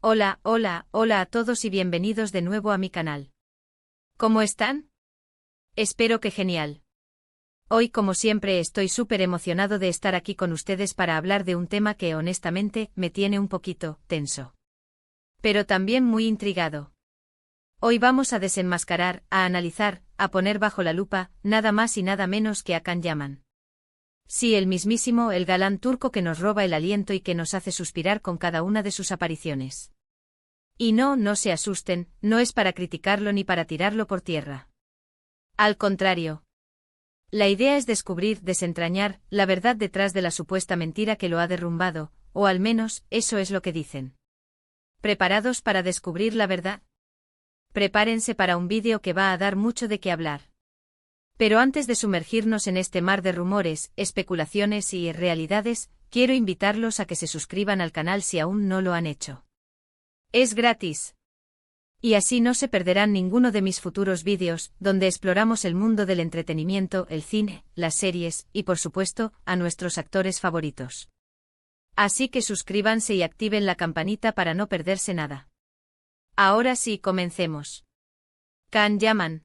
Hola, hola, hola a todos y bienvenidos de nuevo a mi canal. ¿Cómo están? Espero que genial. Hoy, como siempre, estoy súper emocionado de estar aquí con ustedes para hablar de un tema que honestamente me tiene un poquito tenso. Pero también muy intrigado. Hoy vamos a desenmascarar, a analizar, a poner bajo la lupa, nada más y nada menos que a Can Yaman. Sí, el mismísimo, el galán turco que nos roba el aliento y que nos hace suspirar con cada una de sus apariciones. Y no se asusten, no es para criticarlo ni para tirarlo por tierra. Al contrario. La idea es descubrir, desentrañar, la verdad detrás de la supuesta mentira que lo ha derrumbado, o al menos, eso es lo que dicen. ¿Preparados para descubrir la verdad? Prepárense para un vídeo que va a dar mucho de qué hablar. Pero antes de sumergirnos en este mar de rumores, especulaciones y realidades, quiero invitarlos a que se suscriban al canal si aún no lo han hecho. Es gratis. Y así no se perderán ninguno de mis futuros vídeos, donde exploramos el mundo del entretenimiento, el cine, las series, y por supuesto, a nuestros actores favoritos. Así que suscríbanse y activen la campanita para no perderse nada. Ahora sí, comencemos. Can Yaman.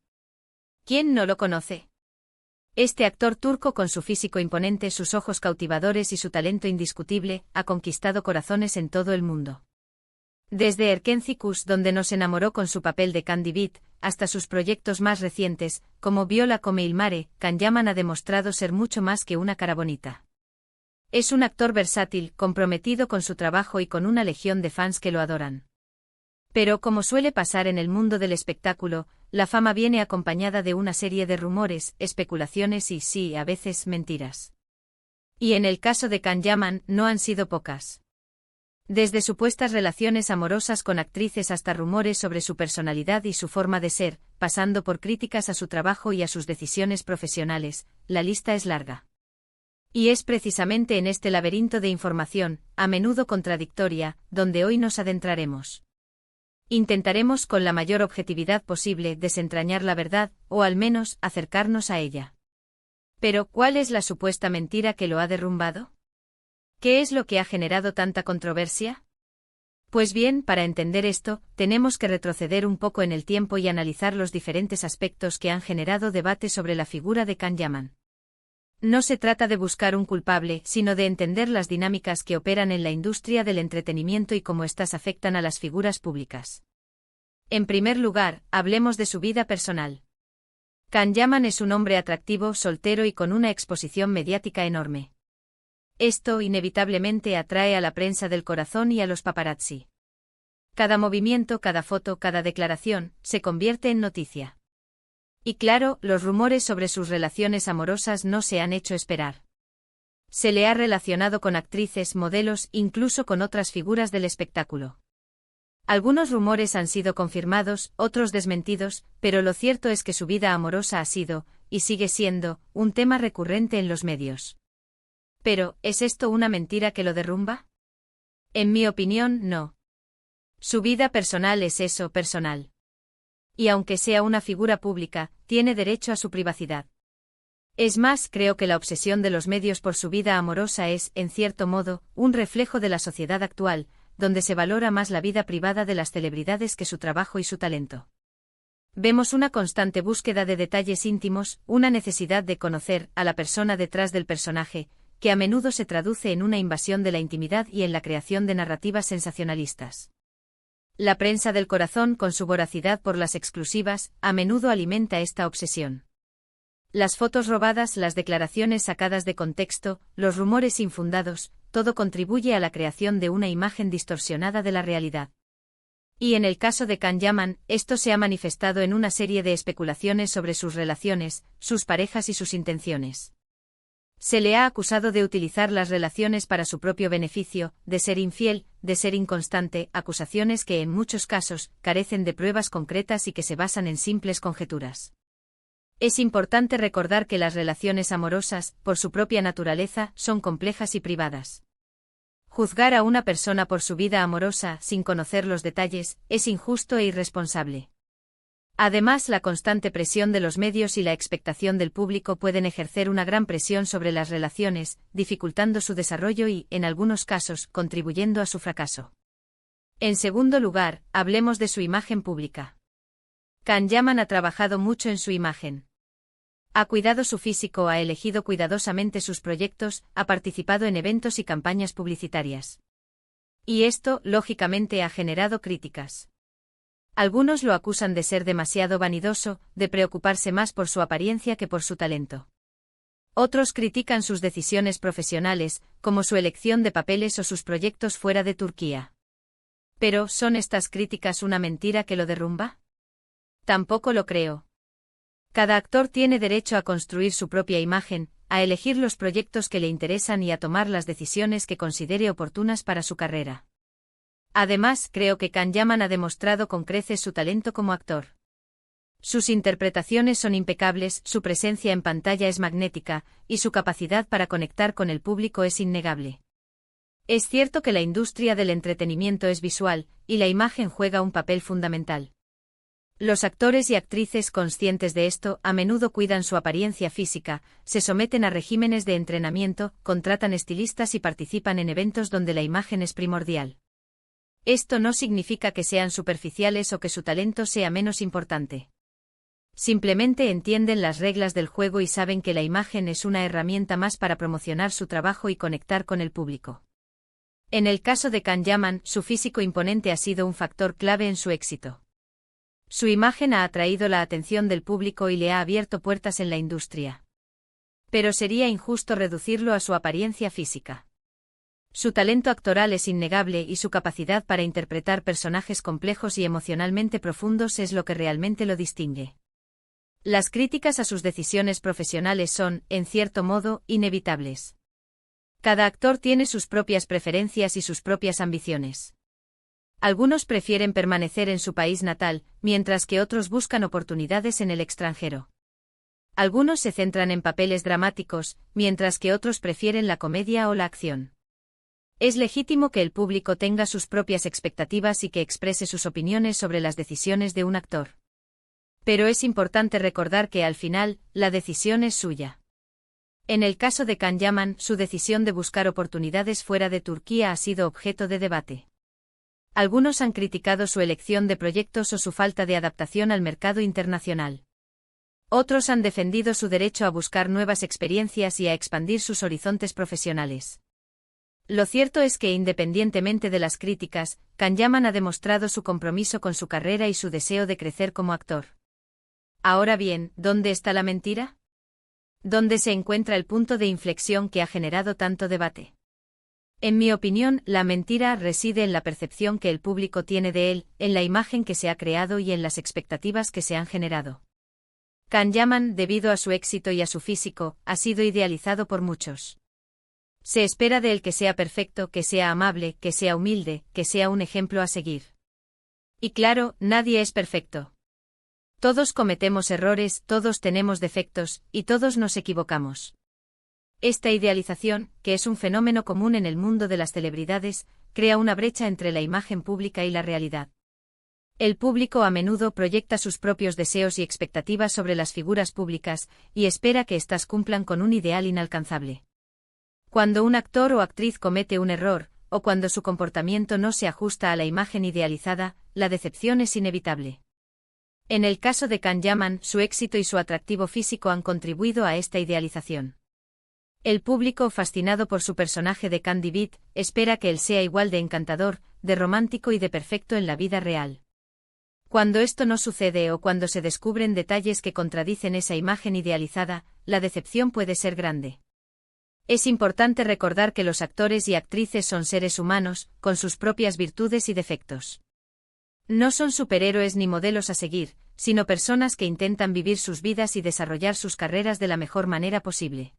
¿Quién no lo conoce? Este actor turco con su físico imponente, sus ojos cautivadores y su talento indiscutible, ha conquistado corazones en todo el mundo. Desde Erkenci-Kuş, donde nos enamoró con su papel de Candy Beat, hasta sus proyectos más recientes, como Viola come il mare, Can Yaman ha demostrado ser mucho más que una cara bonita. Es un actor versátil, comprometido con su trabajo y con una legión de fans que lo adoran. Pero como suele pasar en el mundo del espectáculo, la fama viene acompañada de una serie de rumores, especulaciones y sí, a veces mentiras. Y en el caso de Can Yaman, no han sido pocas. Desde supuestas relaciones amorosas con actrices hasta rumores sobre su personalidad y su forma de ser, pasando por críticas a su trabajo y a sus decisiones profesionales, la lista es larga. Y es precisamente en este laberinto de información, a menudo contradictoria, donde hoy nos adentraremos. Intentaremos con la mayor objetividad posible desentrañar la verdad, o al menos acercarnos a ella. Pero, ¿cuál es la supuesta mentira que lo ha derrumbado? ¿Qué es lo que ha generado tanta controversia? Pues bien, para entender esto, tenemos que retroceder un poco en el tiempo y analizar los diferentes aspectos que han generado debate sobre la figura de Can Yaman. No se trata de buscar un culpable, sino de entender las dinámicas que operan en la industria del entretenimiento y cómo éstas afectan a las figuras públicas. En primer lugar, hablemos de su vida personal. Can Yaman es un hombre atractivo, soltero y con una exposición mediática enorme. Esto inevitablemente atrae a la prensa del corazón y a los paparazzi. Cada movimiento, cada foto, cada declaración, se convierte en noticia. Y claro, los rumores sobre sus relaciones amorosas no se han hecho esperar. Se le ha relacionado con actrices, modelos, incluso con otras figuras del espectáculo. Algunos rumores han sido confirmados, otros desmentidos, pero lo cierto es que su vida amorosa ha sido, y sigue siendo, un tema recurrente en los medios. Pero, ¿es esto una mentira que lo derrumba? En mi opinión, no. Su vida personal es eso, personal. Y aunque sea una figura pública, tiene derecho a su privacidad. Es más, creo que la obsesión de los medios por su vida amorosa es, en cierto modo, un reflejo de la sociedad actual, donde se valora más la vida privada de las celebridades que su trabajo y su talento. Vemos una constante búsqueda de detalles íntimos, una necesidad de conocer a la persona detrás del personaje, que a menudo se traduce en una invasión de la intimidad y en la creación de narrativas sensacionalistas. La prensa del corazón, con su voracidad por las exclusivas, a menudo alimenta esta obsesión. Las fotos robadas, las declaraciones sacadas de contexto, los rumores infundados, todo contribuye a la creación de una imagen distorsionada de la realidad. Y en el caso de Can Yaman, esto se ha manifestado en una serie de especulaciones sobre sus relaciones, sus parejas y sus intenciones. Se le ha acusado de utilizar las relaciones para su propio beneficio, de ser infiel, de ser inconstante, acusaciones que en muchos casos carecen de pruebas concretas y que se basan en simples conjeturas. Es importante recordar que las relaciones amorosas, por su propia naturaleza, son complejas y privadas. Juzgar a una persona por su vida amorosa, sin conocer los detalles, es injusto e irresponsable. Además, la constante presión de los medios y la expectación del público pueden ejercer una gran presión sobre las relaciones, dificultando su desarrollo y, en algunos casos, contribuyendo a su fracaso. En segundo lugar, hablemos de su imagen pública. Can Yaman ha trabajado mucho en su imagen. Ha cuidado su físico, ha elegido cuidadosamente sus proyectos, ha participado en eventos y campañas publicitarias. Y esto, lógicamente, ha generado críticas. Algunos lo acusan de ser demasiado vanidoso, de preocuparse más por su apariencia que por su talento. Otros critican sus decisiones profesionales, como su elección de papeles o sus proyectos fuera de Turquía. Pero, ¿son estas críticas una mentira que lo derrumba? Tampoco lo creo. Cada actor tiene derecho a construir su propia imagen, a elegir los proyectos que le interesan y a tomar las decisiones que considere oportunas para su carrera. Además, creo que Can Yaman ha demostrado con creces su talento como actor. Sus interpretaciones son impecables, su presencia en pantalla es magnética, y su capacidad para conectar con el público es innegable. Es cierto que la industria del entretenimiento es visual, y la imagen juega un papel fundamental. Los actores y actrices conscientes de esto a menudo cuidan su apariencia física, se someten a regímenes de entrenamiento, contratan estilistas y participan en eventos donde la imagen es primordial. Esto no significa que sean superficiales o que su talento sea menos importante. Simplemente entienden las reglas del juego y saben que la imagen es una herramienta más para promocionar su trabajo y conectar con el público. En el caso de Can Yaman, su físico imponente ha sido un factor clave en su éxito. Su imagen ha atraído la atención del público y le ha abierto puertas en la industria. Pero sería injusto reducirlo a su apariencia física. Su talento actoral es innegable y su capacidad para interpretar personajes complejos y emocionalmente profundos es lo que realmente lo distingue. Las críticas a sus decisiones profesionales son, en cierto modo, inevitables. Cada actor tiene sus propias preferencias y sus propias ambiciones. Algunos prefieren permanecer en su país natal, mientras que otros buscan oportunidades en el extranjero. Algunos se centran en papeles dramáticos, mientras que otros prefieren la comedia o la acción. Es legítimo que el público tenga sus propias expectativas y que exprese sus opiniones sobre las decisiones de un actor. Pero es importante recordar que al final, la decisión es suya. En el caso de Can Yaman, su decisión de buscar oportunidades fuera de Turquía ha sido objeto de debate. Algunos han criticado su elección de proyectos o su falta de adaptación al mercado internacional. Otros han defendido su derecho a buscar nuevas experiencias y a expandir sus horizontes profesionales. Lo cierto es que independientemente de las críticas, Can Yaman ha demostrado su compromiso con su carrera y su deseo de crecer como actor. Ahora bien, ¿dónde está la mentira? ¿Dónde se encuentra el punto de inflexión que ha generado tanto debate? En mi opinión, la mentira reside en la percepción que el público tiene de él, en la imagen que se ha creado y en las expectativas que se han generado. Can Yaman, debido a su éxito y a su físico, ha sido idealizado por muchos. Se espera de él que sea perfecto, que sea amable, que sea humilde, que sea un ejemplo a seguir. Y claro, nadie es perfecto. Todos cometemos errores, todos tenemos defectos, y todos nos equivocamos. Esta idealización, que es un fenómeno común en el mundo de las celebridades, crea una brecha entre la imagen pública y la realidad. El público a menudo proyecta sus propios deseos y expectativas sobre las figuras públicas, y espera que éstas cumplan con un ideal inalcanzable. Cuando un actor o actriz comete un error, o cuando su comportamiento no se ajusta a la imagen idealizada, la decepción es inevitable. En el caso de Can Yaman, su éxito y su atractivo físico han contribuido a esta idealización. El público, fascinado por su personaje de Candy Beat, espera que él sea igual de encantador, de romántico y de perfecto en la vida real. Cuando esto no sucede o cuando se descubren detalles que contradicen esa imagen idealizada, la decepción puede ser grande. Es importante recordar que los actores y actrices son seres humanos, con sus propias virtudes y defectos. No son superhéroes ni modelos a seguir, sino personas que intentan vivir sus vidas y desarrollar sus carreras de la mejor manera posible.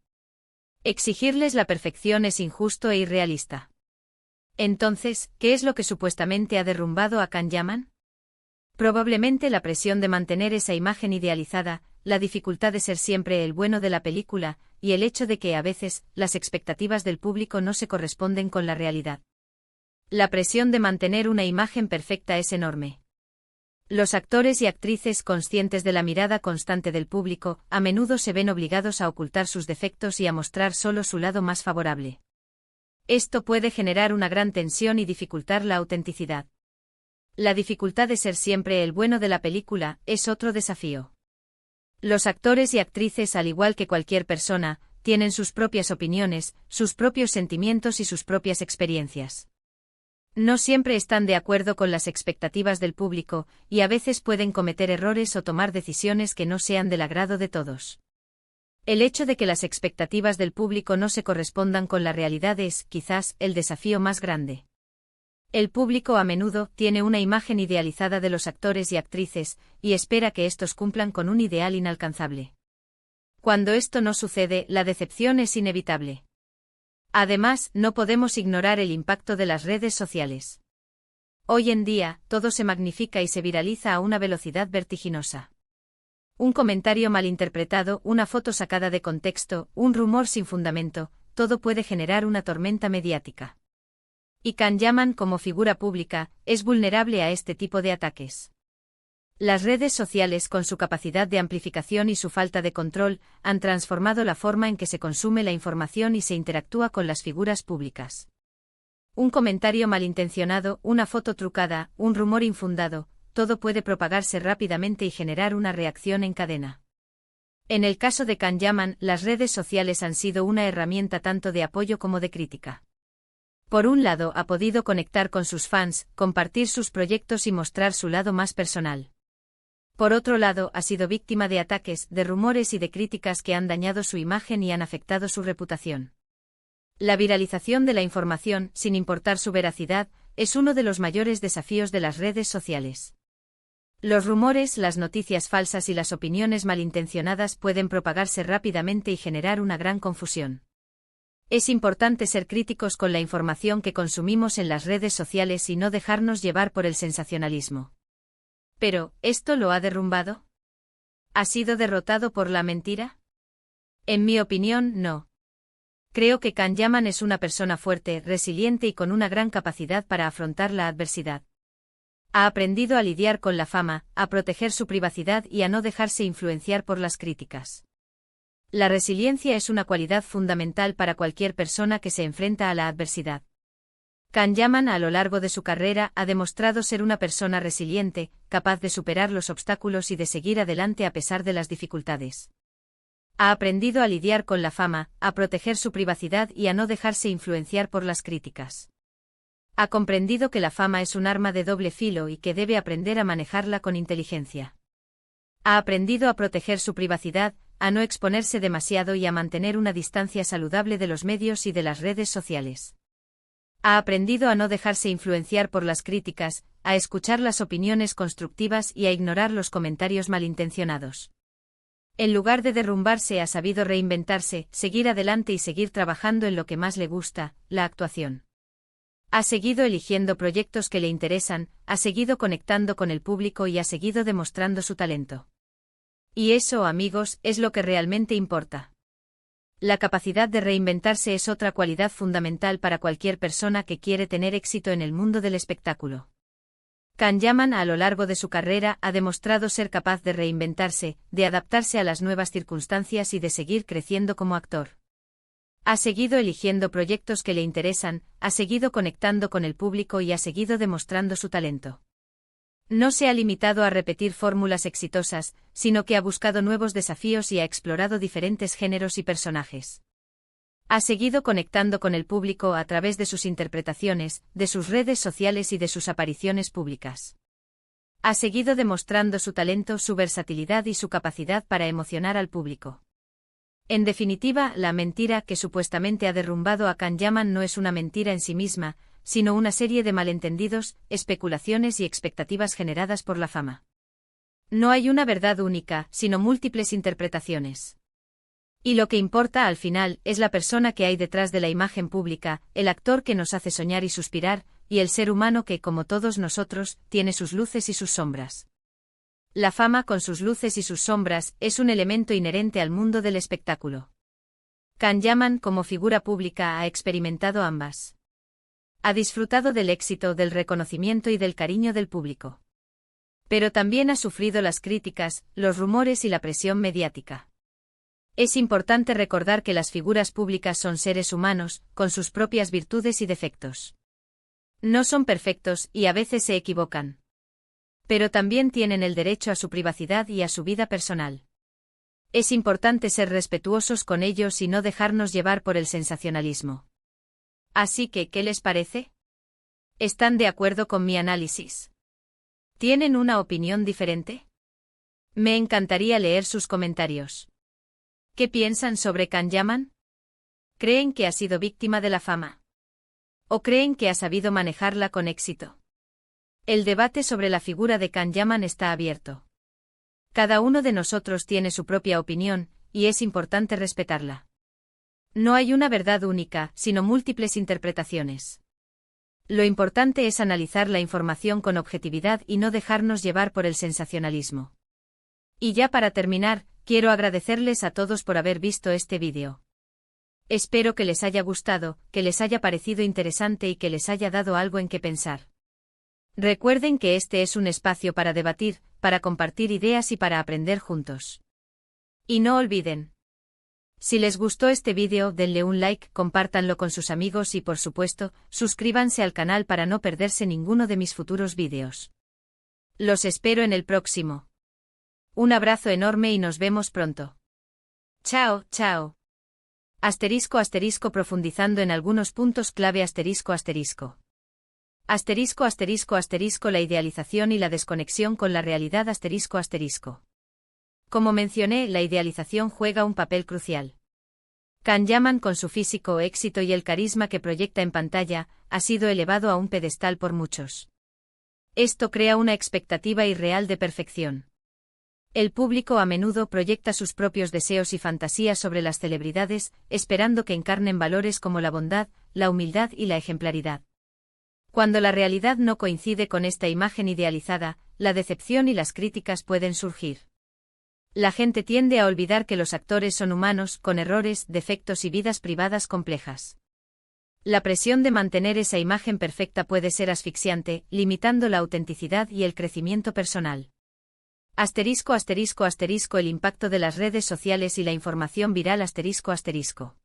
Exigirles la perfección es injusto e irrealista. Entonces, ¿qué es lo que supuestamente ha derrumbado a Can Yaman? Probablemente la presión de mantener esa imagen idealizada, la dificultad de ser siempre el bueno de la película, y el hecho de que a veces, las expectativas del público no se corresponden con la realidad. La presión de mantener una imagen perfecta es enorme. Los actores y actrices, conscientes de la mirada constante del público, a menudo se ven obligados a ocultar sus defectos y a mostrar solo su lado más favorable. Esto puede generar una gran tensión y dificultar la autenticidad. La dificultad de ser siempre el bueno de la película es otro desafío. Los actores y actrices, al igual que cualquier persona, tienen sus propias opiniones, sus propios sentimientos y sus propias experiencias. No siempre están de acuerdo con las expectativas del público, y a veces pueden cometer errores o tomar decisiones que no sean del agrado de todos. El hecho de que las expectativas del público no se correspondan con la realidad es, quizás, el desafío más grande. El público a menudo tiene una imagen idealizada de los actores y actrices, y espera que estos cumplan con un ideal inalcanzable. Cuando esto no sucede, la decepción es inevitable. Además, no podemos ignorar el impacto de las redes sociales. Hoy en día, todo se magnifica y se viraliza a una velocidad vertiginosa. Un comentario malinterpretado, una foto sacada de contexto, un rumor sin fundamento, todo puede generar una tormenta mediática. Y Can Yaman, como figura pública, es vulnerable a este tipo de ataques. Las redes sociales, con su capacidad de amplificación y su falta de control, han transformado la forma en que se consume la información y se interactúa con las figuras públicas. Un comentario malintencionado, una foto trucada, un rumor infundado, todo puede propagarse rápidamente y generar una reacción en cadena. En el caso de Can Yaman, las redes sociales han sido una herramienta tanto de apoyo como de crítica. Por un lado, ha podido conectar con sus fans, compartir sus proyectos y mostrar su lado más personal. Por otro lado, ha sido víctima de ataques, de rumores y de críticas que han dañado su imagen y han afectado su reputación. La viralización de la información, sin importar su veracidad, es uno de los mayores desafíos de las redes sociales. Los rumores, las noticias falsas y las opiniones malintencionadas pueden propagarse rápidamente y generar una gran confusión. Es importante ser críticos con la información que consumimos en las redes sociales y no dejarnos llevar por el sensacionalismo. Pero, ¿esto lo ha derrumbado? ¿Ha sido derrotado por la mentira? En mi opinión, no. Creo que Can Yaman es una persona fuerte, resiliente y con una gran capacidad para afrontar la adversidad. Ha aprendido a lidiar con la fama, a proteger su privacidad y a no dejarse influenciar por las críticas. La resiliencia es una cualidad fundamental para cualquier persona que se enfrenta a la adversidad. Can Yaman, a lo largo de su carrera, ha demostrado ser una persona resiliente, capaz de superar los obstáculos y de seguir adelante a pesar de las dificultades. Ha aprendido a lidiar con la fama, a proteger su privacidad y a no dejarse influenciar por las críticas. Ha comprendido que la fama es un arma de doble filo y que debe aprender a manejarla con inteligencia. Ha aprendido a proteger su privacidad, a no exponerse demasiado y a mantener una distancia saludable de los medios y de las redes sociales. Ha aprendido a no dejarse influenciar por las críticas, a escuchar las opiniones constructivas y a ignorar los comentarios malintencionados. En lugar de derrumbarse, ha sabido reinventarse, seguir adelante y seguir trabajando en lo que más le gusta, la actuación. Ha seguido eligiendo proyectos que le interesan, ha seguido conectando con el público y ha seguido demostrando su talento. Y eso, amigos, es lo que realmente importa. La capacidad de reinventarse es otra cualidad fundamental para cualquier persona que quiere tener éxito en el mundo del espectáculo. Can Yaman, a lo largo de su carrera, ha demostrado ser capaz de reinventarse, de adaptarse a las nuevas circunstancias y de seguir creciendo como actor. Ha seguido eligiendo proyectos que le interesan, ha seguido conectando con el público y ha seguido demostrando su talento. No se ha limitado a repetir fórmulas exitosas, sino que ha buscado nuevos desafíos y ha explorado diferentes géneros y personajes. Ha seguido conectando con el público a través de sus interpretaciones, de sus redes sociales y de sus apariciones públicas. Ha seguido demostrando su talento, su versatilidad y su capacidad para emocionar al público. En definitiva, la mentira que supuestamente ha derrumbado a Can Yaman no es una mentira en sí misma, sino una serie de malentendidos, especulaciones y expectativas generadas por la fama. No hay una verdad única, sino múltiples interpretaciones. Y lo que importa al final es la persona que hay detrás de la imagen pública, el actor que nos hace soñar y suspirar, y el ser humano que, como todos nosotros, tiene sus luces y sus sombras. La fama, con sus luces y sus sombras, es un elemento inherente al mundo del espectáculo. Can Yaman, como figura pública, ha experimentado ambas. Ha disfrutado del éxito, del reconocimiento y del cariño del público. Pero también ha sufrido las críticas, los rumores y la presión mediática. Es importante recordar que las figuras públicas son seres humanos, con sus propias virtudes y defectos. No son perfectos y a veces se equivocan. Pero también tienen el derecho a su privacidad y a su vida personal. Es importante ser respetuosos con ellos y no dejarnos llevar por el sensacionalismo. Así que, ¿qué les parece? ¿Están de acuerdo con mi análisis? ¿Tienen una opinión diferente? Me encantaría leer sus comentarios. ¿Qué piensan sobre Can Yaman? ¿Creen que ha sido víctima de la fama? ¿O creen que ha sabido manejarla con éxito? El debate sobre la figura de Can Yaman está abierto. Cada uno de nosotros tiene su propia opinión, y es importante respetarla. No hay una verdad única, sino múltiples interpretaciones. Lo importante es analizar la información con objetividad y no dejarnos llevar por el sensacionalismo. Y ya para terminar, quiero agradecerles a todos por haber visto este vídeo. Espero que les haya gustado, que les haya parecido interesante y que les haya dado algo en qué pensar. Recuerden que este es un espacio para debatir, para compartir ideas y para aprender juntos. Y no olviden. Si les gustó este vídeo, denle un like, compártanlo con sus amigos y por supuesto, suscríbanse al canal para no perderse ninguno de mis futuros vídeos. Los espero en el próximo. Un abrazo enorme y nos vemos pronto. Chao, chao. Asterisco asterisco profundizando en algunos puntos clave asterisco asterisco. Asterisco asterisco asterisco la idealización y la desconexión con la realidad asterisco asterisco. Como mencioné, la idealización juega un papel crucial. Can Yaman, con su físico, éxito y el carisma que proyecta en pantalla, ha sido elevado a un pedestal por muchos. Esto crea una expectativa irreal de perfección. El público a menudo proyecta sus propios deseos y fantasías sobre las celebridades, esperando que encarnen valores como la bondad, la humildad y la ejemplaridad. Cuando la realidad no coincide con esta imagen idealizada, la decepción y las críticas pueden surgir. La gente tiende a olvidar que los actores son humanos, con errores, defectos y vidas privadas complejas. La presión de mantener esa imagen perfecta puede ser asfixiante, limitando la autenticidad y el crecimiento personal. Asterisco asterisco asterisco el impacto de las redes sociales y la información viral asterisco asterisco.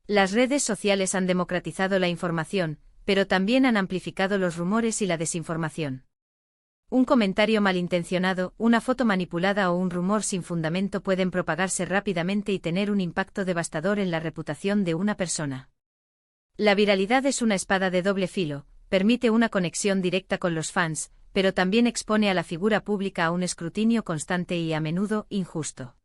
Las redes sociales han democratizado la información, pero también han amplificado los rumores y la desinformación. Un comentario malintencionado, una foto manipulada o un rumor sin fundamento pueden propagarse rápidamente y tener un impacto devastador en la reputación de una persona. La viralidad es una espada de doble filo, permite una conexión directa con los fans, pero también expone a la figura pública a un escrutinio constante y a menudo injusto.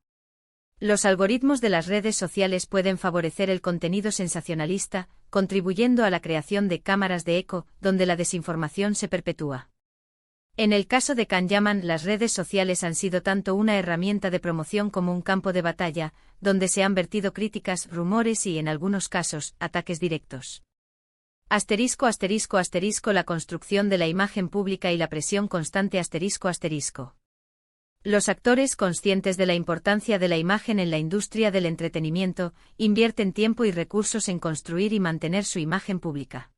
Los algoritmos de las redes sociales pueden favorecer el contenido sensacionalista, contribuyendo a la creación de cámaras de eco, donde la desinformación se perpetúa. En el caso de Can Yaman, las redes sociales han sido tanto una herramienta de promoción como un campo de batalla, donde se han vertido críticas, rumores y, en algunos casos, ataques directos. Asterisco asterisco asterisco la construcción de la imagen pública y la presión constante asterisco asterisco. Los actores, conscientes de la importancia de la imagen en la industria del entretenimiento, invierten tiempo y recursos en construir y mantener su imagen pública.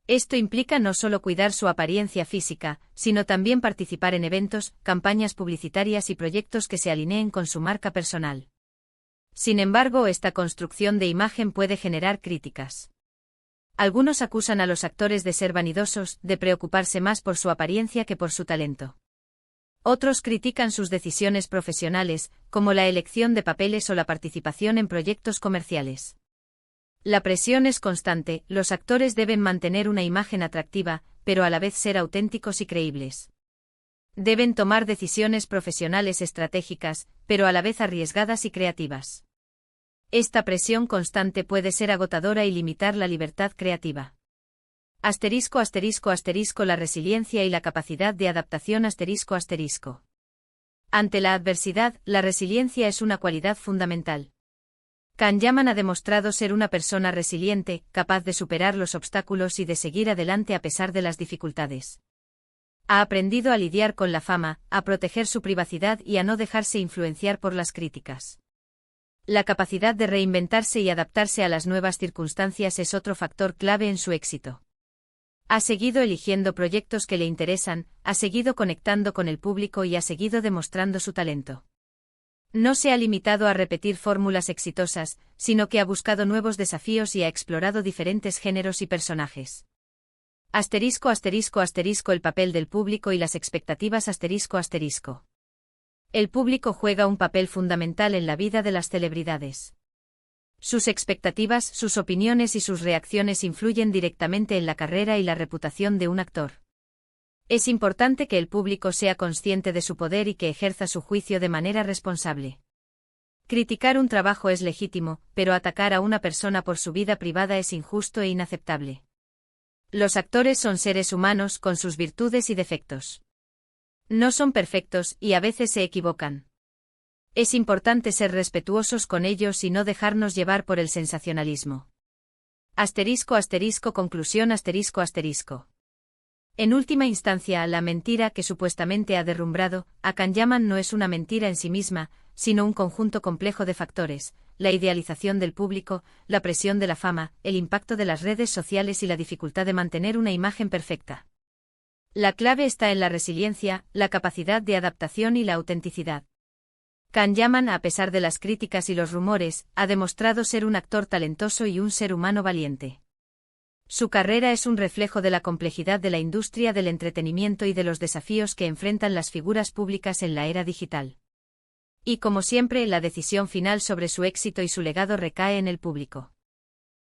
Esto implica no solo cuidar su apariencia física, sino también participar en eventos, campañas publicitarias y proyectos que se alineen con su marca personal. Sin embargo, esta construcción de imagen puede generar críticas. Algunos acusan a los actores de ser vanidosos, de preocuparse más por su apariencia que por su talento. Otros critican sus decisiones profesionales, como la elección de papeles o la participación en proyectos comerciales. La presión es constante, los actores deben mantener una imagen atractiva, pero a la vez ser auténticos y creíbles. Deben tomar decisiones profesionales estratégicas, pero a la vez arriesgadas y creativas. Esta presión constante puede ser agotadora y limitar la libertad creativa. Asterisco asterisco asterisco la resiliencia y la capacidad de adaptación asterisco asterisco. Ante la adversidad, la resiliencia es una cualidad fundamental. Can Yaman ha demostrado ser una persona resiliente, capaz de superar los obstáculos y de seguir adelante a pesar de las dificultades. Ha aprendido a lidiar con la fama, a proteger su privacidad y a no dejarse influenciar por las críticas. La capacidad de reinventarse y adaptarse a las nuevas circunstancias es otro factor clave en su éxito. Ha seguido eligiendo proyectos que le interesan, ha seguido conectando con el público y ha seguido demostrando su talento. No se ha limitado a repetir fórmulas exitosas, sino que ha buscado nuevos desafíos y ha explorado diferentes géneros y personajes. Asterisco asterisco asterisco el papel del público y las expectativas asterisco asterisco. El público juega un papel fundamental en la vida de las celebridades. Sus expectativas, sus opiniones y sus reacciones influyen directamente en la carrera y la reputación de un actor. Es importante que el público sea consciente de su poder y que ejerza su juicio de manera responsable. Criticar un trabajo es legítimo, pero atacar a una persona por su vida privada es injusto e inaceptable. Los actores son seres humanos con sus virtudes y defectos. No son perfectos y a veces se equivocan. Es importante ser respetuosos con ellos y no dejarnos llevar por el sensacionalismo. Asterisco asterisco conclusión asterisco asterisco. En última instancia, la mentira que supuestamente ha derrumbrado a Kanyaman no es una mentira en sí misma, sino un conjunto complejo de factores: la idealización del público, la presión de la fama, el impacto de las redes sociales y la dificultad de mantener una imagen perfecta. La clave está en la resiliencia, la capacidad de adaptación y la autenticidad. Kanyaman, a pesar de las críticas y los rumores, ha demostrado ser un actor talentoso y un ser humano valiente. Su carrera es un reflejo de la complejidad de la industria del entretenimiento y de los desafíos que enfrentan las figuras públicas en la era digital. Y como siempre, la decisión final sobre su éxito y su legado recae en el público.